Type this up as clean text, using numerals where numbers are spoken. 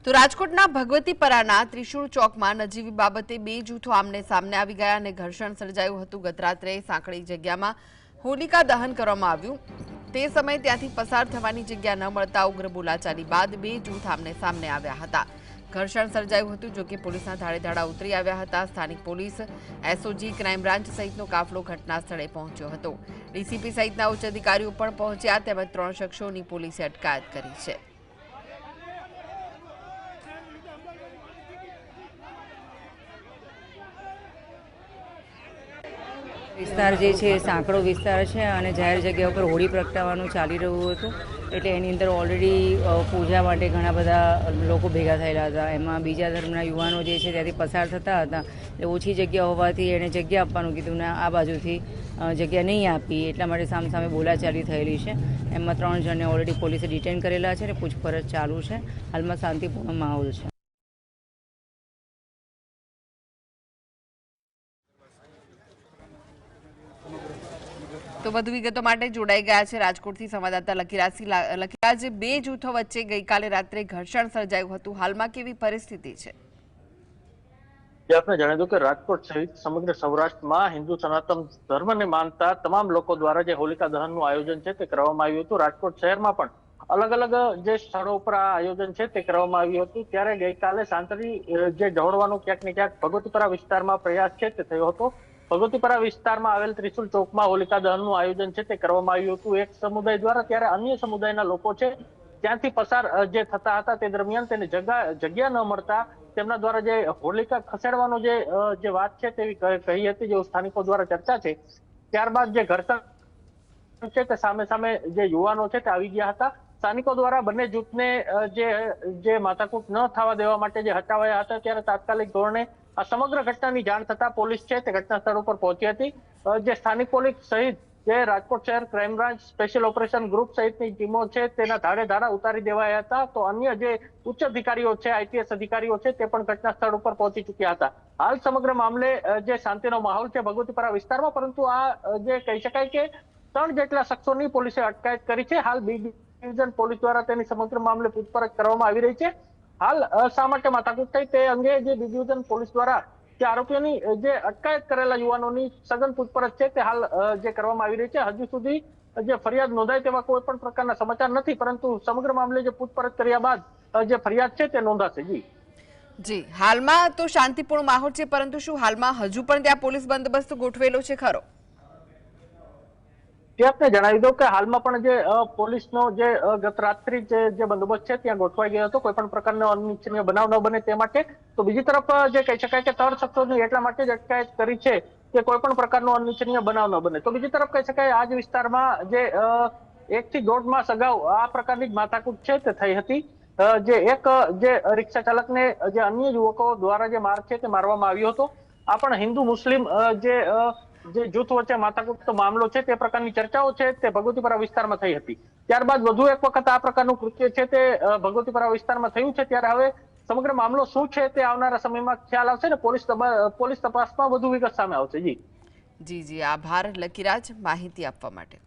તો રાજકોટના ભગવતીપરાના ત્રિશુળ ચોકમાં નજીવી બાબતે બે જૂથો આમને સામને આવી ગયા અને ઘર્ષણ સર્જાયું હતું। ગત રાત્રે સાંકડી જગ્યામાં હોલિકા દહન કરવામાં આવ્યું। તે સમયે ત્યાંથી પસાર થવાની જગ્યા ન મળતા ઉગ્ર બોલાચાલી બાદ બે જૂથ આમને સામને આવ્યા હતા। ઘર્ષણ સર્જાયું હતું, જો કે પોલીસના ધાડેધાડા ઉતરી આવ્યા હતા। સ્થાનિક પોલીસ, એસઓજી, ક્રાઇમ બ્રાન્ચ સહિતનો કાફલો ઘટના સ્થળે પહોંચ્યો હતો। ડીસીપી સહિતના ઉચ્ચ અધિકારીઓ પણ પહોંચ્યા, તેમજ 3 શખ્સોની પોલીસે અટકાયત કરી છે। વિસ્તાર જે છે એ સાંકડો વિસ્તાર છે અને જાહેર જગ્યા ઉપર હોળી પ્રગટાવવાનું ચાલી રહ્યું હતું, એટલે એની અંદર ઓલરેડી પૂજા માટે ઘણા બધા લોકો ભેગા થયેલા હતા। એમાં બીજા ધર્મના યુવાનો જે છે ત્યાંથી પસાર થતા હતા, એટલે ઓછી જગ્યા હોવાથી એણે જગ્યા આપવાનું કીધું ને આ બાજુથી જગ્યા નહીં આપી, એટલા માટે સામસામે બોલાચાલી થયેલી છે। એમાં 3 જણને ઓલરેડી પોલીસે ડિટેન કરેલા છે અને પૂછપરછ ચાલુ છે। હાલમાં શાંતિપૂર્ણ માહોલ છે। તો વધુ વિગતો માટે જોડાઈ ગયા છે રાજકોટથી સંવાદદાતા લકીરાજસિંહ। લકીરાજ, બે જૂથો વચ્ચે ગઈકાલે રાત્રે ઘર્ષણ સર્જાયું હતું, હાલમાં કેવી પરિસ્થિતિ છે? આપને જણાવી દઉં કે રાજકોટ સહિત સમગ્ર સૌરાષ્ટ્રમાં હિન્દુ સનાતન ધર્મને માનતા તમામ લોકો દ્વારા જે હોલિકા દહનનું આયોજન છે તે કરવામાં આવ્યું હતું। રાજકોટ શહેરમાં પણ અલગ અલગ જે સ્થળો પર આ આયોજન છે તે કરવામાં આવ્યું હતું। ત્યારે ગઈકાલે સાંકડી જે દોડવાનો ક્યાંક ને ક્યાંક ભગવતીપરા વિસ્તારમાં પ્રયાસ છે તે થયો હતો। ભગવતીપરા વિસ્તારમાં આવેલ ત્રિશુલ ચોકમાં હોલિકા દહનનું આયોજન છે તે કરવામાં આવ્યું હતું એક સમુદાય દ્વારા। ત્યારે અન્ય સમુદાયના લોકો છે ત્યાંથી પસાર જે થતા હતા તે દરમિયાન તેને જગ્યા ન મળતા તેમના દ્વારા જે હોલિકા ખસેડવાનો જે વાત છે તેવી કહી હતી, જે સ્થાનિકો દ્વારા ચર્ચા છે। ત્યારબાદ જે ઘર્ષણ છે તે સામે સામે જે યુવાનો છે તે આવી ગયા હતા। સ્થાનિકો દ્વારા બંને જૂથને જે માથાકૂટ ન થવા દેવા માટે જે હટાવાયા હતા, ત્યારે તાત્કાલિક ધોરણે આ સમગ્ર ઘટનાની જાણ થતા પોલીસ છે તે ઘટના સ્થળ ઉપર પહોંચી હતી। જે સ્થાનિક પોલીસ સહિત જે રાજકોટ શહેર crime branch special operation group સહિતની ટીમો છે તેના ધાડે ઉતારી દેવાયા હતા। તો અન્ય જે ઉચ્ચ અધિકારીઓ છે, આઈપીએસ અધિકારીઓ છે તે પણ ઘટના સ્થળ ઉપર પહોંચી ચુક્યા હતા। હાલ સમગ્ર મામલે જે શાંતિનો માહોલ છે ભગવતીપરા વિસ્તારમાં, પરંતુ આ જે કહી શકાય કે 3 જેટલા શખ્સોની પોલીસે અટકાયત કરી છે। હાલ બી ડિવિઝન પોલીસ દ્વારા તેની સમગ્ર મામલે પૂછપરછ કરવામાં આવી રહી છે। હાલ શા માટે માથાકૂટ થઈ તે અંગે જે બી ડિવિઝન પોલીસ દ્વારા જે આરોપીઓની જે અટકાયત કરેલા યુવાનોની સઘન પૂછપરછ છે તે હાલ જે કરવામાં આવી રહી છે। હજુ સુધી જે ફરિયાદ નોંધાય તેવા કોઈ પણ પ્રકારના સમાચાર નથી, પરંતુ સમગ્ર મામલે જે પૂછપરછ કર્યા બાદ જે ફરિયાદ છે તે નોંધાશે। જી, હાલમાં તો શાંતિપૂર્ણ માહોલ છે, પરંતુ શું હાલમાં હજુ પણ ત્યાં પોલીસ બંદોબસ્ત ગોઠવેલો છે ખરો? આપને જણાવી દઉં કે હાલમાં પણ જે પોલીસનો જે ગત રાત્રિ જે બંદોબસ્ત છે ત્યાં ગોઠવાઈ ગયો હતો, કોઈ પણ પ્રકારનો અનિચ્છનીય બનાવ ન બને તે માટે। તો બીજી તરફ જે કહી શકાય કે 3 શખ્સોની એટલા માટે જ અટકાયત કરી છે કે કોઈ પણ પ્રકારનો અનિચ્છનીય બનાવ ન બને। તો બીજી તરફ કહી શકાય આ જ વિસ્તારમાં જે 1 થી 1.5 માસ અગાઉ આ પ્રકારની જ માથાકૂટ છે તે થઈ હતી। જે રિક્ષા ચાલકને જે અન્ય યુવકો દ્વારા જે માર છે તે મારવામાં આવ્યો હતો। આ પણ હિન્દુ મુસ્લિમ જે જૂથ વચ્ચે માથાકૂટનો મામલો છે તે પ્રકારની ચર્ચાઓ છે તે ભગવતીપરા વિસ્તારમાં થઈ હતી। ત્યારબાદ વધુ એક વખત આ પ્રકારનું કૃત્ય છે તે ભગવતીપરા વિસ્તારમાં થયું છે। ત્યારે હવે સમગ્ર મામલો શું છે તે આવનારા સમયમાં ખ્યાલ આવશે ને પોલીસ તપાસમાં વધુ વિગત સામે આવશે। જી, આભાર લકીરાજ માહિતી આપવા માટે।